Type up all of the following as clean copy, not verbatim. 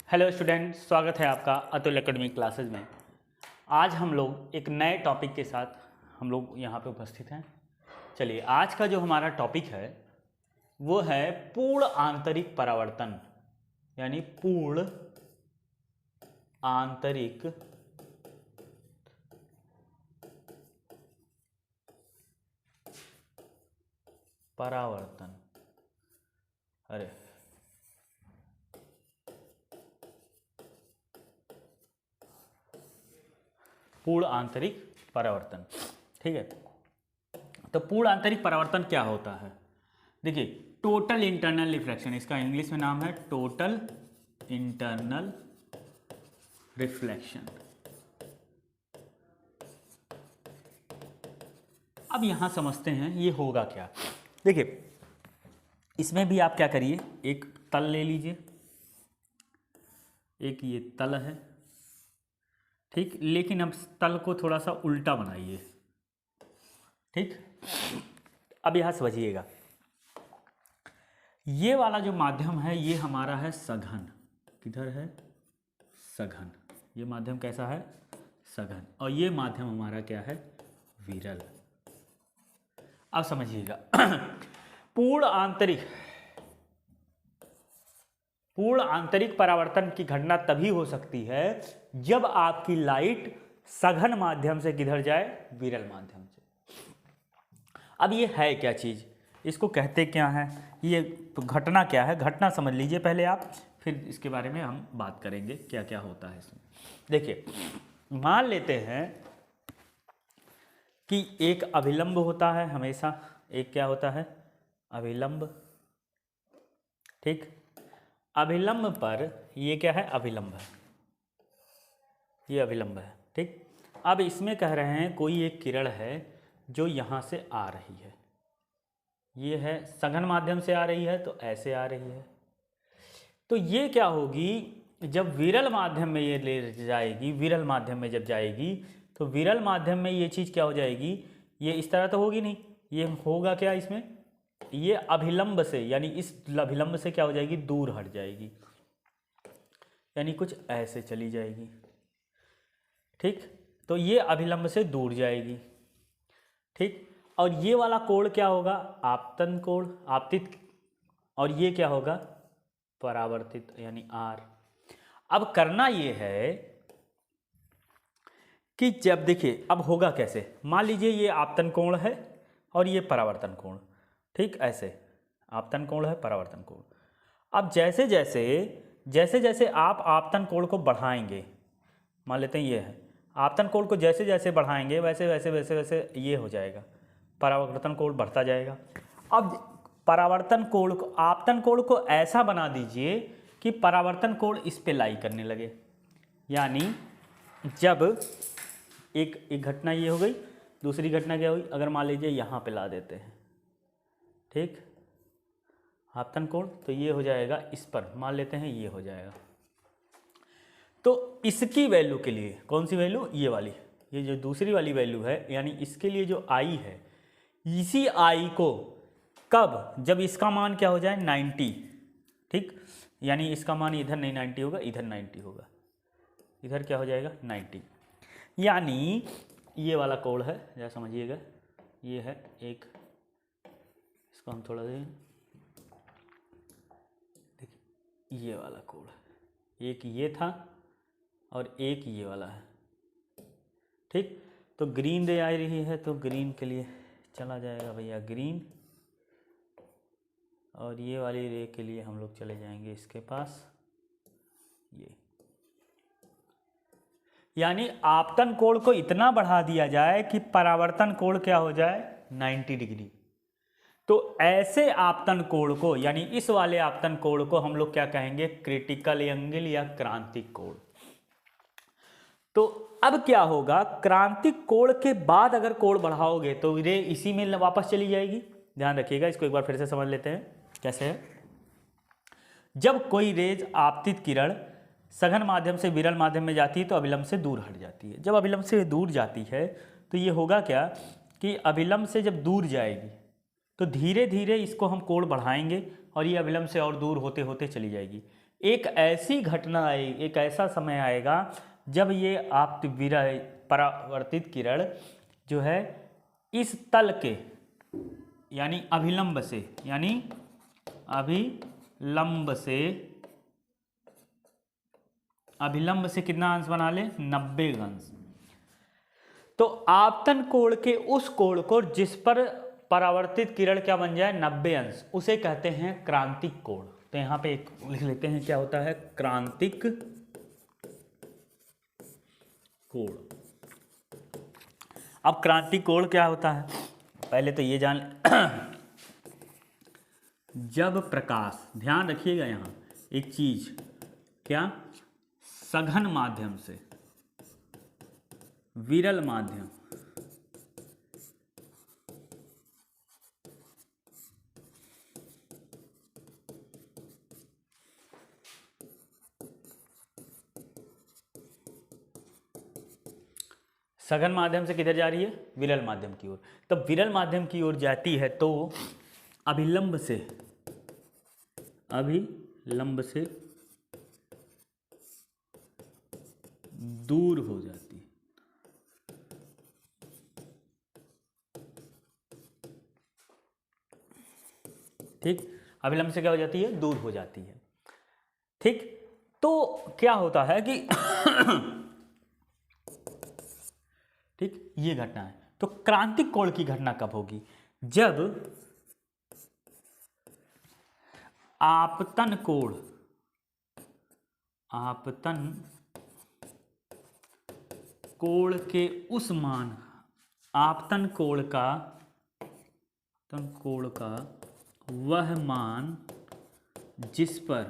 Hello student, स्वागत है आपका अतुल एकेडमी क्लासेज में। आज हम लोग एक नए टॉपिक के साथ हम लोग यहाँ पे उपस्थित हैं। चलिए, आज का जो हमारा टॉपिक है वो है पूर्ण आंतरिक परावर्तन, यानी पूर्ण आंतरिक परावर्तन। अरे पूर्ण आंतरिक परावर्तन, ठीक है। तो पूर्ण आंतरिक परावर्तन क्या होता है? देखिए, टोटल इंटरनल रिफ्लेक्शन, इसका इंग्लिश में नाम है टोटल इंटरनल रिफ्लेक्शन। अब यहां समझते हैं ये होगा क्या। देखिए, इसमें भी आप क्या करिए, एक तल ले लीजिए, एक ये तल है, ठीक। लेकिन अब तल को थोड़ा सा उल्टा बनाइए, ठीक। अब यहां समझिएगा, ये वाला जो माध्यम है ये हमारा है सघन। किधर है? सघन। ये माध्यम कैसा है? सघन। और ये माध्यम हमारा क्या है? विरल। अब समझिएगा, पूर्ण आंतरिक परावर्तन की घटना तभी हो सकती है जब आपकी लाइट सघन माध्यम से किधर जाए? विरल माध्यम से। अब ये है क्या चीज, इसको कहते क्या है, ये घटना क्या है? घटना समझ लीजिए पहले आप, फिर इसके बारे में हम बात करेंगे क्या क्या होता है इसमें। देखिए, मान लेते हैं कि एक अभिलंब होता है हमेशा। एक क्या होता है? अभिलंब, ठीक। अभिलंब पर ये क्या है? अभिलंब है, ये अभिलंब है, ठीक। अब इसमें कह रहे हैं कोई एक किरण है जो यहाँ से आ रही है, ये है सघन माध्यम से आ रही है, तो ऐसे आ रही है। तो ये क्या होगी, जब विरल माध्यम में ये ले जाएगी, विरल माध्यम में जब जाएगी तो विरल माध्यम में ये चीज़ क्या हो जाएगी, ये इस तरह तो होगी नहीं, ये होगा क्या इसमें, ये अभिलंब से, यानी इस अभिलंब से क्या हो जाएगी? दूर हट जाएगी, यानी कुछ ऐसे चली जाएगी, ठीक। तो ये अभिलंब से दूर जाएगी, ठीक। और ये वाला कोण क्या होगा? आपतन कोण, आपतित। और ये क्या होगा? परावर्तित, यानी आर। अब करना ये है कि जब देखिए, अब होगा कैसे, मान लीजिए ये आपतन कोण है और ये परावर्तन कोण, ठीक। ऐसे आपतन कोण है, परावर्तन कोण। अब जैसे जैसे आप आपतन कोण को बढ़ाएंगे, मान लेते हैं ये है आपतन कोण को, जैसे जैसे बढ़ाएंगे वैसे वैसे वैसे वैसे ये हो जाएगा, परावर्तन कोण बढ़ता जाएगा। अब परावर्तन कोण को, आपतन कोण को ऐसा बना दीजिए कि परावर्तन कोण इस पे लाई करने लगे। यानी जब एक घटना ये हो गई, दूसरी घटना क्या हुई, अगर मान लीजिए यहाँ पे ला देते हैं, ठीक, आपतन कोण, तो ये हो जाएगा इस पर, मान लेते हैं ये हो जाएगा। तो इसकी वैल्यू के लिए, कौन सी वैल्यू? ये वाली, ये जो दूसरी वाली वैल्यू है, यानी इसके लिए जो आई है, इसी आई को कब, जब इसका मान क्या हो जाए? 90, ठीक। यानी इसका मान इधर नहीं 90 होगा, इधर 90 होगा, इधर क्या हो जाएगा? 90। यानी ये वाला कोण है, जरा समझिएगा, ये है एक, इसको हम थोड़ा दें, देखिए ये वाला कोण, एक ये था और एक ये वाला है, ठीक। तो ग्रीन रे आ रही है, तो ग्रीन के लिए चला जाएगा भैया ग्रीन, और ये वाली रे के लिए हम लोग चले जाएंगे इसके पास, ये। यानी आपतन कोण को इतना बढ़ा दिया जाए कि परावर्तन कोण क्या हो जाए? 90 डिग्री। तो ऐसे आपतन कोण को, यानी इस वाले आपतन कोण को हम लोग क्या कहेंगे? क्रिटिकल एंगल या क्रांतिक कोण। तो अब क्या होगा, क्रांतिक कोण के बाद अगर कोण बढ़ाओगे तो रे इसी में वापस चली जाएगी। ध्यान रखिएगा, इसको एक बार फिर से समझ लेते हैं कैसे है। जब कोई रेज, आपतित किरण सघन माध्यम से विरल माध्यम में जाती है तो अभिलंब से दूर हट जाती है। जब अभिलंब से दूर जाती है तो ये होगा क्या कि अभिलंब से जब दूर जाएगी तो धीरे धीरे इसको हम कोण बढ़ाएंगे और ये अभिलंब से और दूर होते होते चली जाएगी। एक ऐसी घटना आए, एक ऐसा समय आएगा जब ये आप परावर्तित किरण जो है इस तल के यानी अभिलंब से, यानी अभिलंब से कितना अंश बना ले, 90 अंश। तो आपतन कोण के उस कोण को जिस पर परावर्तित किरण क्या बन जाए, 90 अंश, उसे कहते हैं क्रांतिक कोण। तो यहां पे एक लिख लेते हैं, क्या होता है, क्रांतिक कोण। अब क्रांतिक कोण क्या होता है, पहले तो ये जान जब प्रकाश, ध्यान रखिएगा यहां एक चीज, क्या, सघन माध्यम से विरल माध्यम सघन माध्यम से किधर जा रही है, विरल माध्यम की ओर। तो विरल माध्यम की ओर जाती है तो अभिलंब से दूर हो जाती है। ठीक, अभिलंब से क्या हो जाती है, दूर हो जाती है। ठीक, तो क्या होता है कि ठीक, ये घटना है। तो क्रांतिक कोण की घटना कब होगी, जब आपतन कोण के उस मान, आपतन कोण का वह मान जिस पर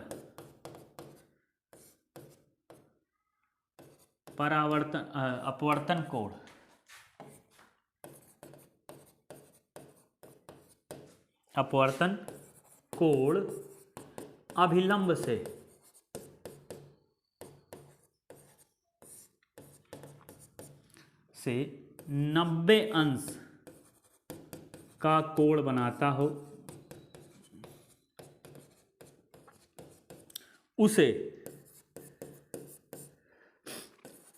अपवर्तन कोण अभिलंब से से 90 अंश का कोण बनाता हो, उसे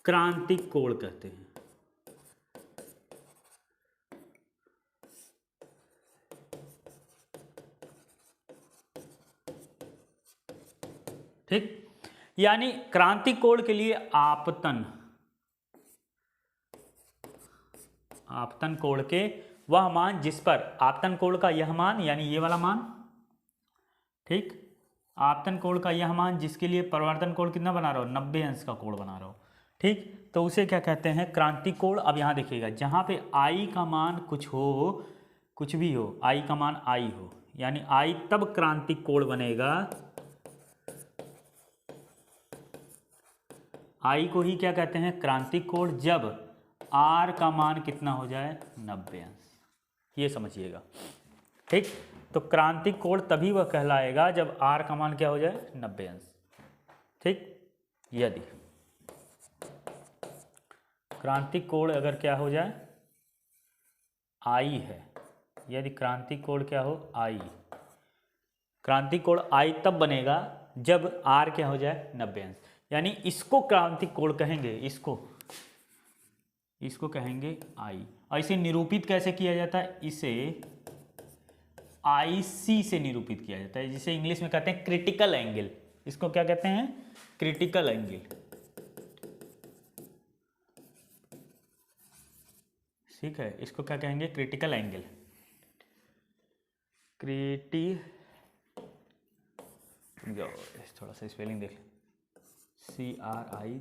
क्रांतिक कोण कहते हैं। ठीक, यानी क्रांतिक कोण के लिए आपतन कोण के वह मान जिस पर, आपतन कोण का यह मान यानी ये वाला मान, ठीक, आपतन कोण का यह मान जिसके लिए परावर्तन कोण कितना बना रहा हो, 90 अंश का कोण बना रहा हो। ठीक, तो उसे क्या कहते हैं, क्रांतिक कोण। अब यहां देखिएगा, जहां पे आई का मान कुछ भी हो, आई का मान आई हो, यानी आई तब क्रांतिक कोण बनेगा, आई को ही क्या कहते हैं, क्रांतिक कोण, जब आर का मान कितना हो जाए, 90 अंश। ये समझिएगा। ठीक, तो क्रांतिक कोण तभी वह कहलाएगा जब आर का मान क्या हो जाए, 90 अंश। ठीक, यदि क्रांतिक कोण अगर क्या हो जाए, आई है, यदि क्रांतिक कोण क्या हो, आई, क्रांतिक कोण आई तब बनेगा जब आर क्या हो जाए, 90 अंश, यानी इसको क्रांतिक कोण कहेंगे, इसको कहेंगे आई। और इसे निरूपित कैसे किया जाता है, इसे IC से निरूपित किया जाता है, जिसे इंग्लिश में कहते हैं क्रिटिकल एंगल। इसको क्या कहते हैं, क्रिटिकल एंगल। ठीक है, इसको क्या कहेंगे, क्रिटिकल एंगल। थोड़ा सा स्पेलिंग देख लें, CRI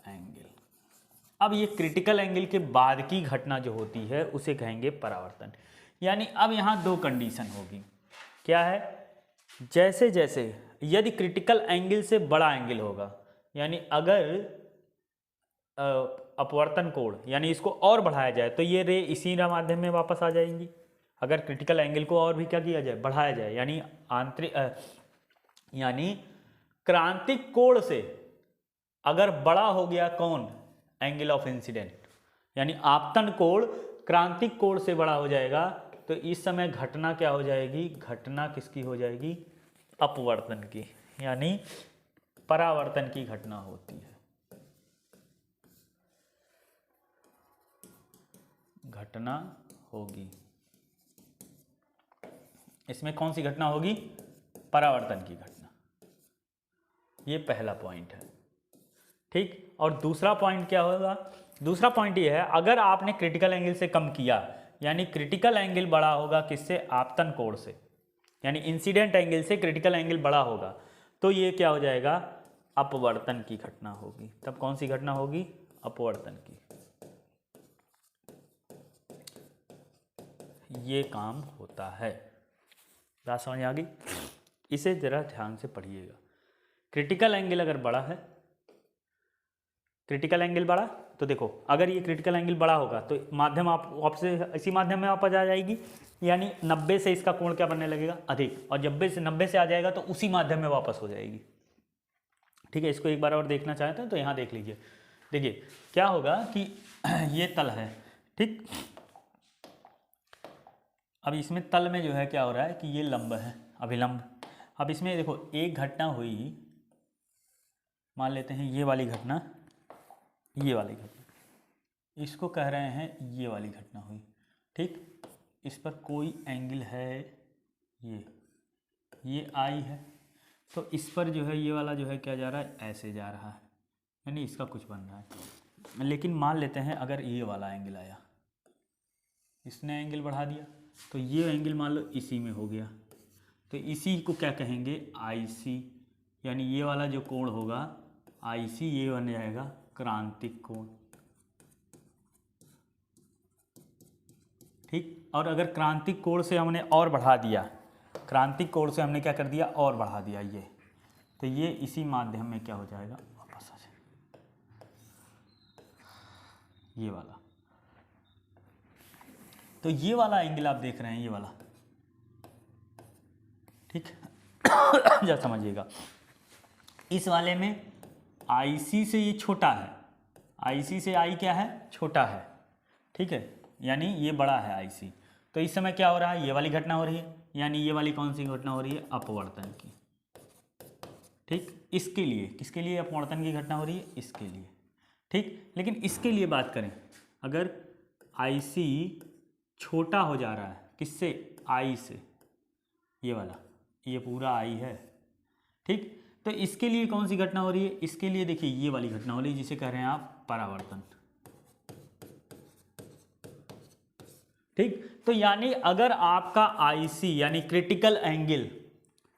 एंगल। अब ये क्रिटिकल एंगल के बाद की घटना जो होती है उसे कहेंगे परावर्तन। यानी अब यहाँ दो कंडीशन होगी, क्या है, जैसे जैसे यदि क्रिटिकल एंगल से बड़ा एंगल होगा, यानी अगर अपवर्तन कोण यानी इसको और बढ़ाया जाए तो ये रे इसी माध्यम में वापस आ जाएंगी। अगर क्रिटिकल एंगल को और भी क्या किया जाए, बढ़ाया जाए, यानी यानी क्रांतिक कोण से अगर बड़ा हो गया कौन, एंगल ऑफ इंसिडेंट, यानी आपतन कोण क्रांतिक कोण से बड़ा हो जाएगा तो इस समय घटना क्या हो जाएगी, घटना किसकी हो जाएगी, अपवर्तन की, यानी परावर्तन की घटना होती है। घटना होगी, इसमें कौन सी घटना होगी, परावर्तन की घटना। ये पहला पॉइंट है, ठीक। और दूसरा पॉइंट क्या होगा, दूसरा पॉइंट ये है, अगर आपने क्रिटिकल एंगल से कम किया, यानी क्रिटिकल एंगल बड़ा होगा किससे, आपतन कोण से, यानी इंसिडेंट एंगल से क्रिटिकल एंगल बड़ा होगा, तो ये क्या हो जाएगा, अपवर्तन की घटना होगी। तब कौन सी घटना होगी, अपवर्तन की। ये काम होता है। बात समझ आ गई, इसे जरा ध्यान से पढ़िएगा। क्रिटिकल एंगल अगर बड़ा है, क्रिटिकल एंगल बड़ा, तो देखो अगर ये क्रिटिकल एंगल बड़ा होगा तो माध्यम आपसे इसी माध्यम में वापस आ जाएगी, यानी 90 से इसका कोण क्या बनने लगेगा, अधिक, और जब 90 से आ जाएगा तो उसी माध्यम में वापस हो जाएगी। ठीक है, इसको एक बार और देखना चाहते हैं तो यहाँ देख लीजिए। देखिए क्या होगा कि ये तल है, ठीक। अब इसमें तल में जो है क्या हो रहा है कि ये लंब है, अभिलंब। अब इसमें देखो एक घटना हुई, मान लेते हैं ये वाली घटना, ये वाली घटना, इसको कह रहे हैं ये वाली घटना हुई, ठीक। इस पर कोई एंगल है, ये आई है, तो इस पर जो है ये वाला जो है क्या जा रहा है, ऐसे जा रहा है, यानी इसका कुछ बन रहा है। लेकिन मान लेते हैं अगर ये वाला एंगल आया, इसने एंगल बढ़ा दिया, तो ये एंगल मान लो इसी में हो गया, तो इसी को क्या कहेंगे, आईसी, यानी ये वाला जो कोण होगा आईसी, ये बन जाएगा क्रांतिक कोण, ठीक। और अगर क्रांतिक कोण से हमने और बढ़ा दिया, क्रांतिक कोण से हमने क्या कर दिया, और बढ़ा दिया ये, तो ये इसी माध्यम में क्या हो जाएगा, वापस आ जाए, ये वाला। तो ये वाला एंगल आप देख रहे हैं, ये वाला, ठीक। जरा समझिएगा, इस वाले में आईसी से ये छोटा है, आईसी से आई क्या है, छोटा है, ठीक है, यानी ये बड़ा है आईसी। तो इस समय क्या हो रहा है, ये वाली घटना हो रही है, यानी ये वाली कौन सी घटना हो रही है, अपवर्तन की, ठीक। इसके लिए, किसके लिए अपवर्तन की घटना हो रही है, इसके लिए, ठीक। लेकिन इसके लिए बात करें, अगर आईसी छोटा हो जा रहा है किससे, आई से, ये वाला, ये पूरा आई है, ठीक। तो इसके लिए कौन सी घटना हो रही है, इसके लिए देखिए ये वाली घटना हो रही है, जिसे कह रहे हैं आप परावर्तन, ठीक। तो यानी अगर आपका आईसी यानी क्रिटिकल एंगल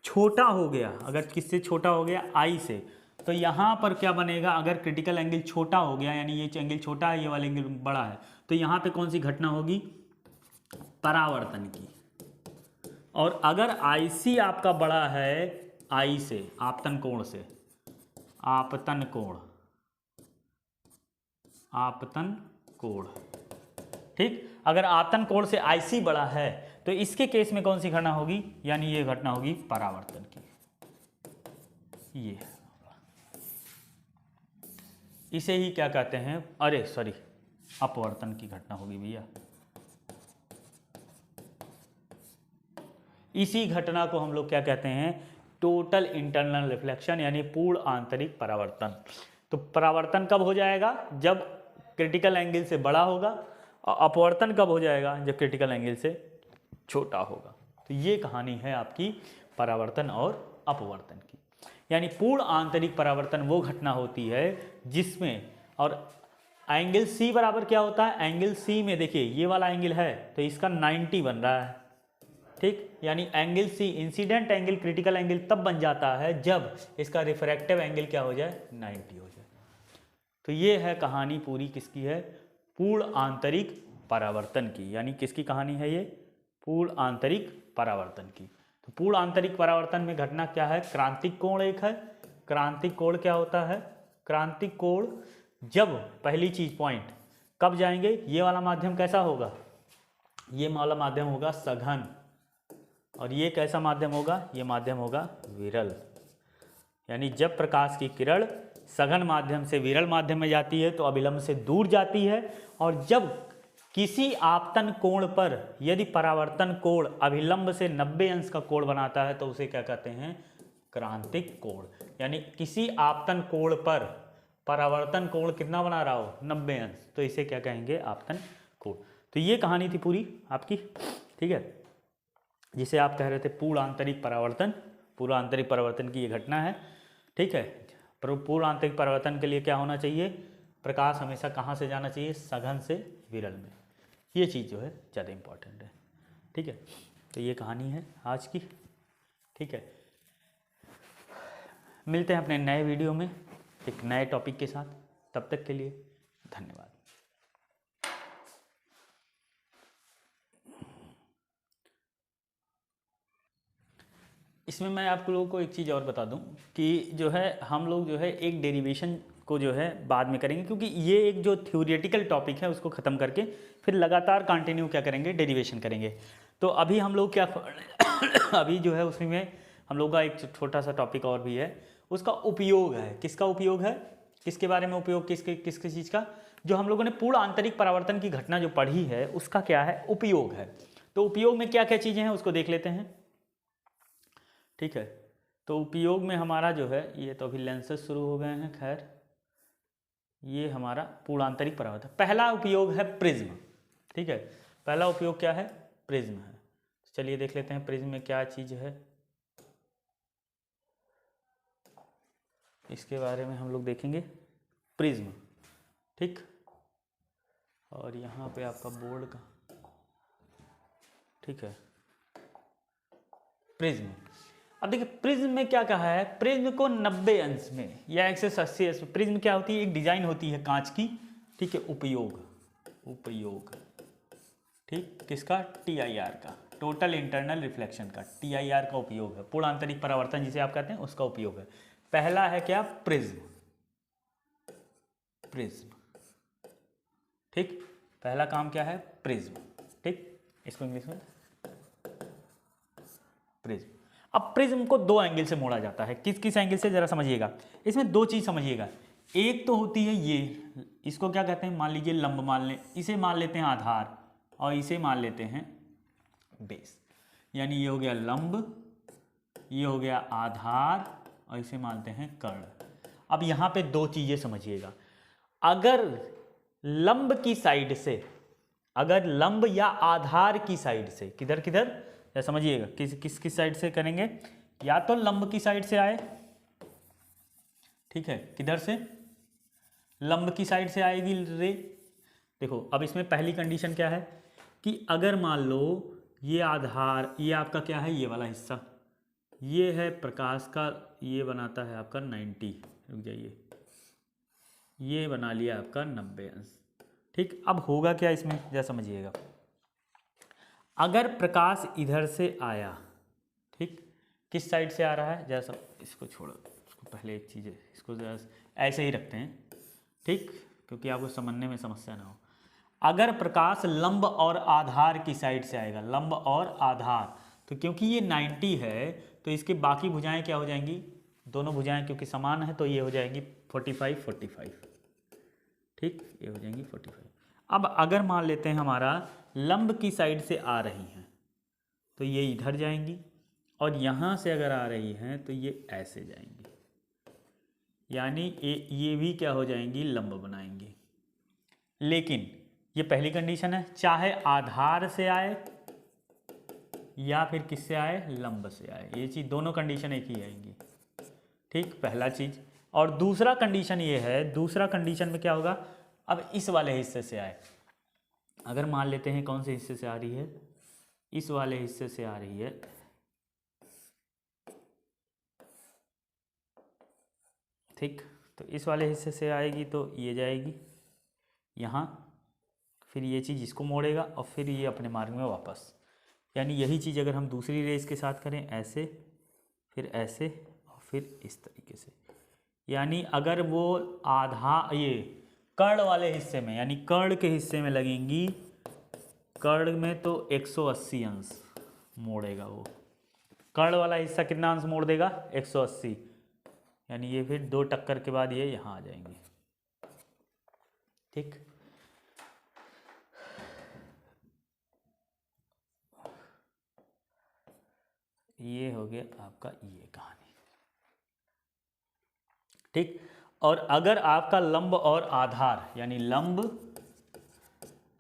छोटा हो गया, अगर किससे छोटा हो गया, आई से, तो यहाँ पर क्या बनेगा, अगर क्रिटिकल एंगल छोटा हो गया, यानी ये एंगल छोटा है, ये वाला एंगल बड़ा है, तो यहाँ पे कौन सी घटना होगी, परावर्तन की। और अगर आईसी आपका बड़ा है आई से, आपतन कोण से, आपतन कोण, आपतन कोण, ठीक। अगर आपतन कोण से आईसी बड़ा है तो इसके केस में कौन सी घटना होगी, यानी ये घटना होगी परावर्तन की, ये इसे ही क्या कहते हैं, अरे सॉरी, अपवर्तन की घटना होगी भैया। इसी घटना को हम लोग क्या कहते हैं, टोटल इंटरनल रिफ्लेक्शन, यानी पूर्ण आंतरिक परावर्तन। तो परावर्तन कब हो जाएगा, जब क्रिटिकल एंगल से बड़ा होगा, और अपवर्तन कब हो जाएगा, जब क्रिटिकल एंगल से छोटा होगा। तो ये कहानी है आपकी परावर्तन और अपवर्तन की। यानी पूर्ण आंतरिक परावर्तन वो घटना होती है जिसमें, और एंगल सी बराबर क्या होता है, एंगल सी में देखिए ये वाला एंगल है तो इसका 90 बन रहा है, ठीक। यानी angle C, incident angle critical angle तब बन जाता है जब इसका रिफ्रैक्टिव एंगल क्या हो जाए, 90 हो जाए। तो ये है कहानी पूरी किसकी है, पूर्ण आंतरिक परावर्तन की। यानी किसकी कहानी है ये, पूर्ण आंतरिक परावर्तन की। तो पूर्ण आंतरिक परावर्तन में घटना क्या है, क्रांतिक कोण एक है। क्रांतिक कोण क्या होता है, क्रांतिक कोण जब, पहली चीज पॉइंट, कब जाएंगे, ये वाला माध्यम कैसा होगा, ये वाला माध्यम होगा सघन, और ये कैसा माध्यम होगा, ये माध्यम होगा विरल। यानी जब प्रकाश की किरण सघन माध्यम से विरल माध्यम में जाती है तो अभिलंब से दूर जाती है, और जब किसी आपतन कोण पर यदि परावर्तन कोण अभिलंब से 90 अंश का कोण बनाता है तो उसे क्या कहते हैं? क्रांतिक कोण। यानी किसी आपतन कोण पर परावर्तन कोण कितना बना रहा हो? 90 अंश, तो इसे क्या कहेंगे? आपतन कोण। तो ये कहानी थी पूरी आपकी, ठीक है, जिसे आप कह रहे थे पूर्ण आंतरिक परावर्तन। पूर्ण आंतरिक परावर्तन की ये घटना है, ठीक है। पूर्ण आंतरिक परावर्तन के लिए क्या होना चाहिए? प्रकाश हमेशा कहाँ से जाना चाहिए? सघन से विरल में। ये चीज़ जो है ज़्यादा इम्पॉर्टेंट है, ठीक है। तो ये कहानी है आज की, ठीक है। मिलते हैं अपने नए वीडियो में एक नए टॉपिक के साथ। तब तक के लिए धन्यवाद। इसमें मैं आप लोगों को एक चीज़ और बता दूं कि जो है हम लोग जो है एक डेरिवेशन को जो है बाद में करेंगे, क्योंकि ये एक जो थ्योरेटिकल टॉपिक है उसको ख़त्म करके फिर लगातार कंटिन्यू क्या करेंगे? डेरिवेशन करेंगे। तो अभी हम लोग क्या अभी जो है उसमें हम लोग का एक छोटा सा टॉपिक और भी है, उसका उपयोग है। किसका उपयोग है? किसके बारे में उपयोग? किसकी चीज़ का? जो हम लोगों ने पूर्ण आंतरिक परावर्तन की घटना जो पढ़ी है उसका क्या है? उपयोग है। तो उपयोग में क्या क्या चीज़ें हैं उसको देख लेते हैं, ठीक है। तो उपयोग में हमारा जो है, ये तो अभी लेंसेज शुरू हो गए हैं, खैर ये हमारा पूर्ण आंतरिक परावर्तन। पहला उपयोग है प्रिज्म, ठीक है। पहला उपयोग क्या है? प्रिज्म है। चलिए देख लेते हैं प्रिज्म में क्या चीज़ है, इसके बारे में हम लोग देखेंगे। प्रिज्म, ठीक। और यहाँ पे आपका बोर्ड का, ठीक है, प्रिज्म। अब देखिए प्रिज्म में क्या कहा है? प्रिज्म को 90 अंश में या 180 अंश में, प्रिज्म क्या होती है? एक डिजाइन होती है कांच की, ठीक है। उपयोग, ठीक, किसका? TIR का, टोटल इंटरनल रिफ्लेक्शन का, TIR का उपयोग है। पूर्ण आंतरिक परावर्तन जिसे आप कहते हैं उसका उपयोग है। पहला है क्या? प्रिज्म, ठीक। पहला काम क्या है? प्रिज्म, ठीक। इसको इंग्लिश में प्रिज्म। अब प्रिज्म को दो एंगल से मोड़ा जाता है। किस किस एंगल से? जरा समझिएगा। इसमें दो चीज समझिएगा। एक तो होती है ये, इसको क्या कहते हैं? मान लीजिए लंब मान लें, इसे मान लेते हैं आधार और इसे मान लेते हैं बेस। यानी ये हो गया लंब, ये हो गया आधार और इसे मानते हैं कर्ण। अब यहां पे दो चीजें समझिएगा। अगर लंब की साइड से, अगर लंब या आधार की साइड से, किधर किधर या समझिएगा, किस साइड से करेंगे? या तो लंब की साइड से आए, ठीक है। किधर से? लंब की साइड से आएगी रे। देखो अब इसमें पहली कंडीशन क्या है कि अगर मान लो ये आधार, ये आपका क्या है? ये वाला हिस्सा, ये है प्रकाश का, ये बनाता है आपका 90, रुक जाइए, ये बना लिया आपका 90 अंश, ठीक। अब होगा क्या इसमें? जरा समझिएगा। अगर प्रकाश इधर से आया, ठीक, किस साइड से आ रहा है? जरा सब इसको छोड़ो, इसको पहले एक चीज़ है, इसको जरा ऐसे ही रखते हैं, ठीक, क्योंकि आपको समझने में समस्या ना हो। अगर प्रकाश लंब और आधार की साइड से आएगा, लंब और आधार, तो क्योंकि ये 90 है तो इसकी बाकी भुजाएं क्या हो जाएंगी? दोनों भुजाएं क्योंकि समान है तो ये हो जाएंगी 45 45, ठीक, ये हो जाएंगी 45। अब अगर मान लेते हैं हमारा लंब की साइड से आ रही हैं तो ये इधर जाएंगी, और यहाँ से अगर आ रही हैं तो ये ऐसे जाएंगी, यानी ये भी क्या हो जाएंगी? लंब बनाएंगी। लेकिन ये पहली कंडीशन है, चाहे आधार से आए या फिर किससे आए? लंब से आए, ये चीज़ दोनों कंडीशन एक ही आएंगी, ठीक, पहला चीज़। और दूसरा कंडीशन ये है, दूसरा कंडीशन में क्या होगा? अब इस वाले हिस्से से आए, अगर मान लेते हैं कौन से हिस्से से आ रही है? इस वाले हिस्से से आ रही है, ठीक। तो इस वाले हिस्से से आएगी तो ये जाएगी यहाँ, फिर ये चीज़ इसको मोड़ेगा और फिर ये अपने मार्ग में वापस। यानी यही चीज़ अगर हम दूसरी रेस के साथ करें, ऐसे, फिर ऐसे और फिर इस तरीके से, यानी अगर वो आधा ये कर्ण वाले हिस्से में, यानी कर्ण के हिस्से में लगेंगी, कर्ण में तो 180 अंश मोड़ेगा वो। कर्ण वाला हिस्सा कितना अंश मोड़ देगा? 180, यानी ये फिर दो टक्कर के बाद ये यहाँ आ जाएंगे, ठीक। ये हो गया आपका ये कहानी, ठीक। और अगर आपका लंब और आधार, यानी लंब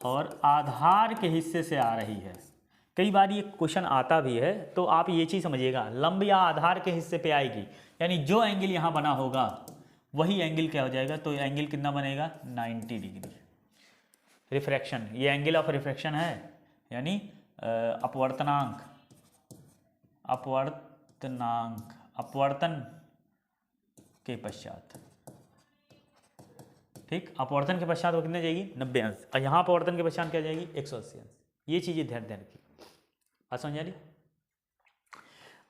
और आधार के हिस्से से आ रही है, कई बार ये क्वेश्चन आता भी है, तो आप ये चीज़ समझिएगा, लंब या आधार के हिस्से पे आएगी, यानी जो एंगल यहाँ बना होगा वही एंगल क्या हो जाएगा, तो एंगल कितना बनेगा 90 डिग्री। रिफ्रैक्शन, ये एंगल ऑफ रिफ्रैक्शन है, यानी अपवर्तनांक, अपवर्तन के पश्चात, ठीक। अपवर्तन के पश्चात वो कितने जाएगी 90 अंश, और यहाँ अपवर्तन के पश्चात क्या जाएगी 180 अंश। ये चीज़ें ध्यान रखिए, बात समझ आ रही।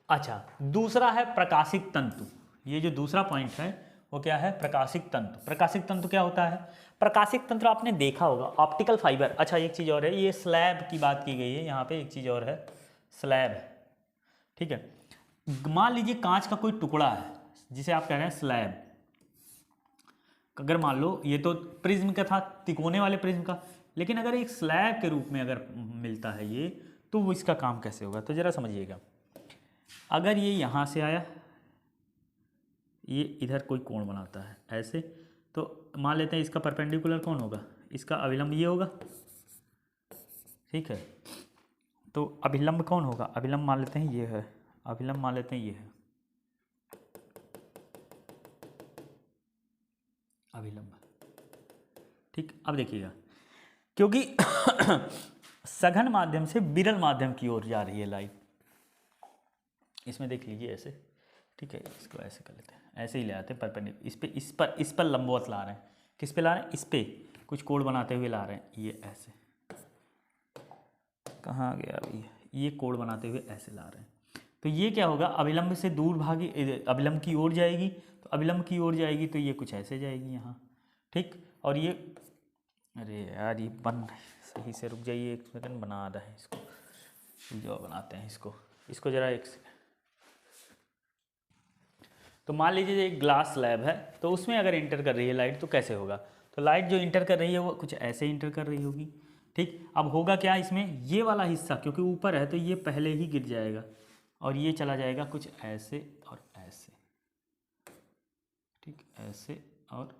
अच्छा, दूसरा है प्रकाशिक तंतु। ये जो दूसरा पॉइंट है वो क्या है, प्रकाशिक तंतु। प्रकाशिक तंतु क्या होता है, प्रकाशिक तंतु आपने देखा होगा, ऑप्टिकल फाइबर। अच्छा, एक चीज़ और है, ये स्लैब की बात की गई है यहाँ पे, एक चीज़ और है, स्लैब, ठीक है। मान लीजिए कांच का कोई टुकड़ा है जिसे आप कह रहे हैं स्लैब, अगर मान लो ये तो प्रिज्म का था, तिकोने वाले प्रिज्म का, लेकिन अगर एक स्लैब के रूप में अगर मिलता है ये, तो वो इसका काम कैसे होगा, तो ज़रा समझिएगा। अगर ये यहाँ से आया, ये इधर कोई कोण बनाता है ऐसे, तो मान लेते हैं इसका परपेंडिकुलर कौन होगा, इसका अभिलंब ये होगा, ठीक है। तो अभिलंब कौन होगा, अभिलंब मान लेते हैं ये है, अभिलंब मान लेते हैं ये है अभिलंब, ठीक। अब देखिएगा, क्योंकि सघन माध्यम से विरल माध्यम की ओर जा रही है लाइट, इसमें देख लीजिए ऐसे, ठीक है। इसको ऐसे कर लेते हैं, ऐसे ही ले आते हैं परपेंडिकुलर, इस पर लंबवत ला रहे हैं, किस पे ला रहे हैं, इस पे कुछ कोण बनाते हुए ला रहे हैं, ये ऐसे, कहाँ गया अभी, ये कोण बनाते हुए ऐसे ला रहे हैं, तो ये क्या होगा, अभिलंब से दूर भागी, अभिलंब की ओर जाएगी, तो अभिलंब की ओर जाएगी तो ये कुछ ऐसे जाएगी यहाँ, ठीक। और ये, अरे यार ये बन सही से, रुक जाइए एक सेकंड, बना रहे हैं इसको, जो बनाते हैं इसको ज़रा एक सेकंड। तो मान लीजिए एक ग्लास स्लैब है, तो उसमें अगर इंटर कर रही है लाइट तो कैसे होगा, तो लाइट जो इंटर कर रही है वो कुछ ऐसे इंटर कर रही होगी, ठीक। अब होगा क्या इसमें, ये वाला हिस्सा क्योंकि ऊपर है तो ये पहले ही गिर जाएगा, और ये चला जाएगा कुछ ऐसे और ऐसे, ठीक, ऐसे और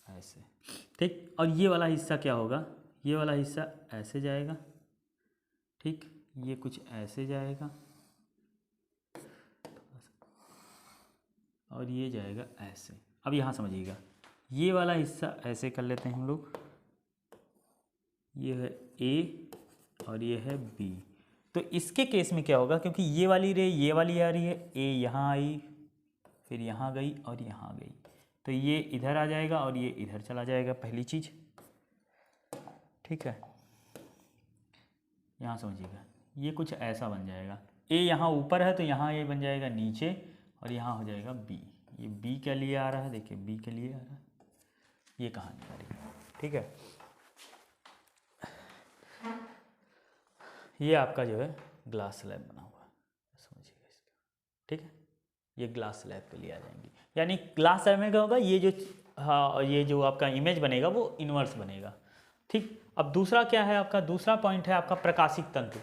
ऐसे, ठीक। और ये वाला हिस्सा क्या होगा, ये वाला हिस्सा ऐसे जाएगा, ठीक, ये कुछ ऐसे जाएगा, और ये जाएगा ऐसे। अब यहाँ समझिएगा, ये वाला हिस्सा ऐसे कर लेते हैं हम लोग, ये है ए और ये है बी। तो इसके केस में क्या होगा, क्योंकि ये वाली रे ये वाली आ रही है, ए यहाँ आई, फिर यहाँ गई और यहाँ गई, तो ये इधर आ जाएगा और ये इधर चला जाएगा, पहली चीज़, ठीक है। यहाँ समझिएगा, ये कुछ ऐसा बन जाएगा, ए यहाँ ऊपर है तो यहाँ ये बन जाएगा नीचे, और यहाँ हो जाएगा बी। ये बी के लिए आ रहा है, देखिए बी के लिए आ रहा है, ये कहानी आ रही है, ठीक है। ये आपका जो है ग्लास स्लैब बना हुआ है, समझिएगा इसका, ठीक है। ये ग्लास स्लैब के लिए आ जाएंगी, यानी ग्लास स्लैब में क्या होगा, ये जो, हाँ, ये जो आपका इमेज बनेगा वो इन्वर्स बनेगा, ठीक। अब दूसरा क्या है आपका, दूसरा पॉइंट है आपका प्रकाशिक तंतु।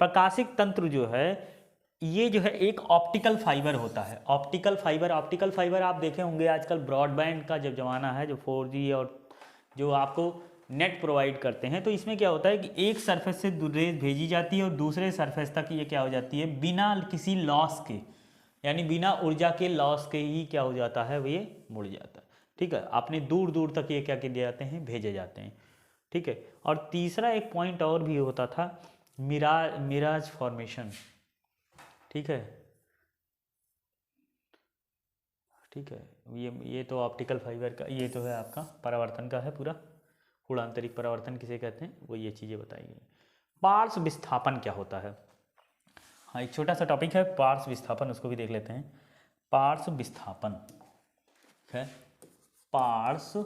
प्रकाशिक तंत्र जो है, ये जो है एक ऑप्टिकल फाइबर होता है, ऑप्टिकल फाइबर आप देखे होंगे आजकल ब्रॉडबैंड का जब ज़माना है, जो 4G और जो आपको नेट प्रोवाइड करते हैं, तो इसमें क्या होता है कि एक सरफेस से रेज भेजी जाती है और दूसरे सरफेस तक ये क्या हो जाती है, बिना किसी लॉस के, यानी बिना ऊर्जा के लॉस के ही क्या हो जाता है, वो ये मुड़ जाता है, ठीक है। अपने दूर दूर तक ये क्या किए जाते हैं, भेजे जाते हैं, ठीक है। और तीसरा एक पॉइंट और भी होता था, मिराज फॉर्मेशन, ठीक है, ठीक है। ये तो ऑप्टिकल फाइबर का, ये तो है आपका परावर्तन का है पूरा, गुणांतरिक परावर्तन किसे कहते हैं, वो ये चीज़ें बताई गई। पार्श्व विस्थापन क्या होता है, हाँ एक छोटा सा टॉपिक है पार्श्व विस्थापन, उसको भी देख लेते हैं। पार्श्व विस्थापन है, पार्श्व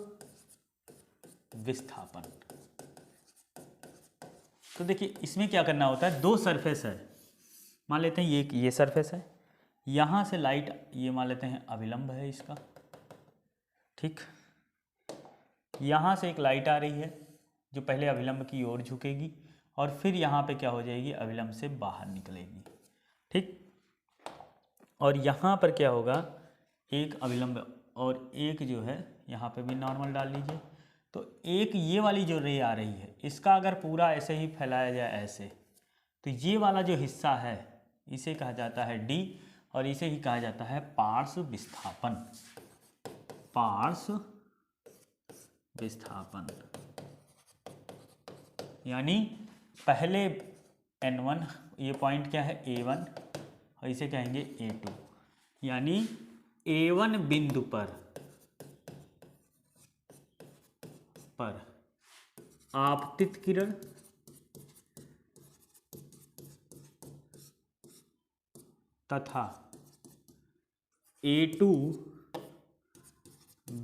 विस्थापन, तो देखिए इसमें क्या करना होता है, दो सरफेस है, मान लेते हैं ये सरफेस है, यहाँ से लाइट, ये मान लेते हैं अभिलंब है इसका, ठीक। यहाँ से एक लाइट आ रही है जो पहले अभिलंब की ओर झुकेगी और फिर यहाँ पे क्या हो जाएगी, अभिलंब से बाहर निकलेगी। ठीक, और यहाँ पर क्या होगा, एक अभिलंब और एक जो है यहाँ पे भी नॉर्मल डाल लीजिए। तो एक ये वाली जो रे आ रही है, इसका अगर पूरा ऐसे ही फैलाया जाए ऐसे, तो ये वाला जो हिस्सा है इसे कहा जाता है डी, और इसे ही कहा जाता है पार्श्व विस्थापन। पार्श्व विस्थापन यानी पहले N1, ये पॉइंट क्या है A1, और इसे कहेंगे A2, यानी A1 बिंदु पर आपतित किरण तथा A2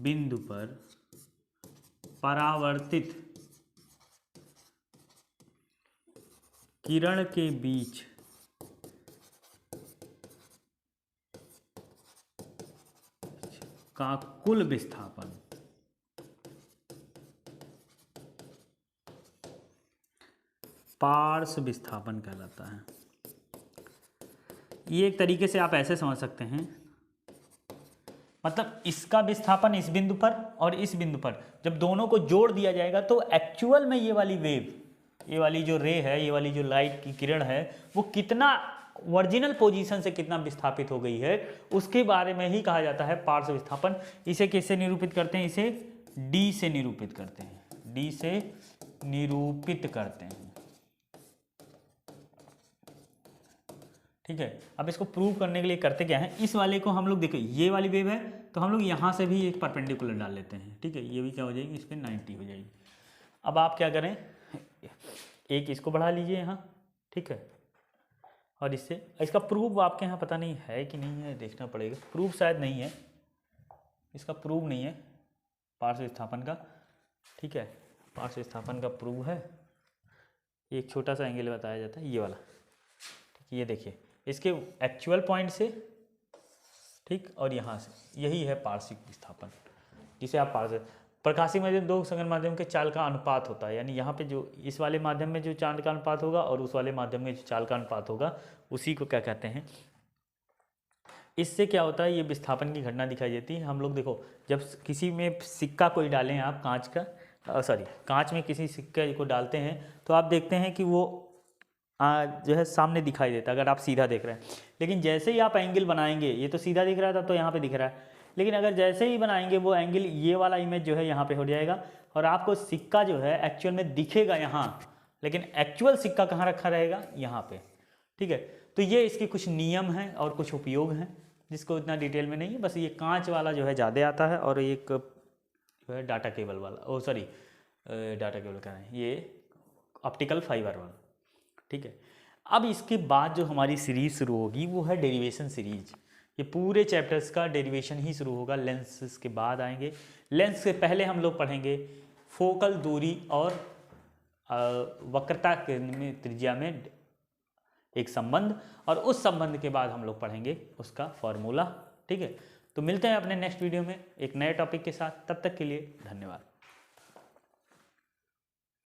बिंदु पर परावर्तित किरण के बीच का कुल विस्थापन पार्श्व विस्थापन कहलाता है। ये एक तरीके से आप ऐसे समझ सकते हैं, मतलब इसका विस्थापन इस बिंदु पर और इस बिंदु पर जब दोनों को जोड़ दिया जाएगा तो एक्चुअल में ये वाली वेव, ये वाली जो रे है, ये वाली जो लाइट की किरण है, वो कितना ओरिजिनल पोजीशन से कितना विस्थापित हो गई है, उसके बारे में ही कहा जाता है पार्श्व विस्थापन। इसे किससे निरूपित करते हैं, इसे डी से निरूपित करते हैं, डी से निरूपित करते हैं। ठीक है, अब इसको प्रूव करने के लिए करते क्या है, इस वाले को हम लोग देखिए, ये वाली वेव है तो हम लोग यहाँ से भी एक परपेंडिकुलर डाल लेते हैं। ठीक है, ये भी क्या हो जाएगी, इस पर 90 हो जाएगी। अब आप क्या करें, एक इसको बढ़ा लीजिए यहाँ, ठीक है, और इससे इसका प्रूफ आपके यहाँ पता नहीं है कि नहीं है, देखना पड़ेगा। प्रूफ शायद नहीं है, इसका प्रूफ नहीं है पार्श्व विस्थापन का। ठीक है, पार्श्व विस्थापन का प्रूफ है, एक छोटा सा एंगल बताया जाता है, ये वाला। ठीक, ये देखिए इसके एक्चुअल पॉइंट से, ठीक, और यहाँ से, यही है पार्श्विक विस्थापन, जिसे आप प्रकाशीय माध्यम दो संगन माध्यम के चाल का अनुपात होता है। यानी यहाँ पे जो इस वाले माध्यम में जो चाल का अनुपात होगा और उस वाले माध्यम में जो चाल का अनुपात होगा, उसी को क्या कहते हैं। इससे क्या होता है, ये विस्थापन की घटना दिखाई देती है। हम लोग देखो, जब किसी में सिक्का कोई डालें आप, कांच का, कांच में किसी सिक्के को डालते हैं तो आप देखते हैं कि वो जो है सामने दिखाई देता है अगर आप सीधा देख रहे हैं। लेकिन जैसे ही आप एंगल बनाएंगे, ये तो सीधा दिख रहा था तो यहाँ पे दिख रहा है, लेकिन अगर जैसे ही बनाएंगे वो एंगल, ये वाला इमेज जो है यहाँ पे हो जाएगा और आपको सिक्का जो है एक्चुअल में दिखेगा यहाँ, लेकिन एक्चुअल सिक्का कहाँ रखा रहेगा, यहाँ पे। ठीक है, तो ये इसके कुछ नियम हैं और कुछ उपयोग हैं, जिसको इतना डिटेल में नहीं है। बस ये कांच वाला जो है ज़्यादा आता है, और एक जो है डाटा केबल वाला, डाटा केबल का है, ये ऑप्टिकल फाइबर वाला। ठीक है, अब इसके बाद जो हमारी सीरीज शुरू होगी वो है डेरिवेशन सीरीज। ये पूरे चैप्टर्स का डेरिवेशन ही शुरू होगा, लेंस के बाद आएंगे। लेंस से पहले हम लोग पढ़ेंगे फोकल दूरी और वक्रता के त्रिज्या में एक संबंध, और उस संबंध के बाद हम लोग पढ़ेंगे उसका फॉर्मूला। ठीक है, तो मिलते हैं अपने नेक्स्ट वीडियो में एक नए टॉपिक के साथ। तब तक के लिए धन्यवाद।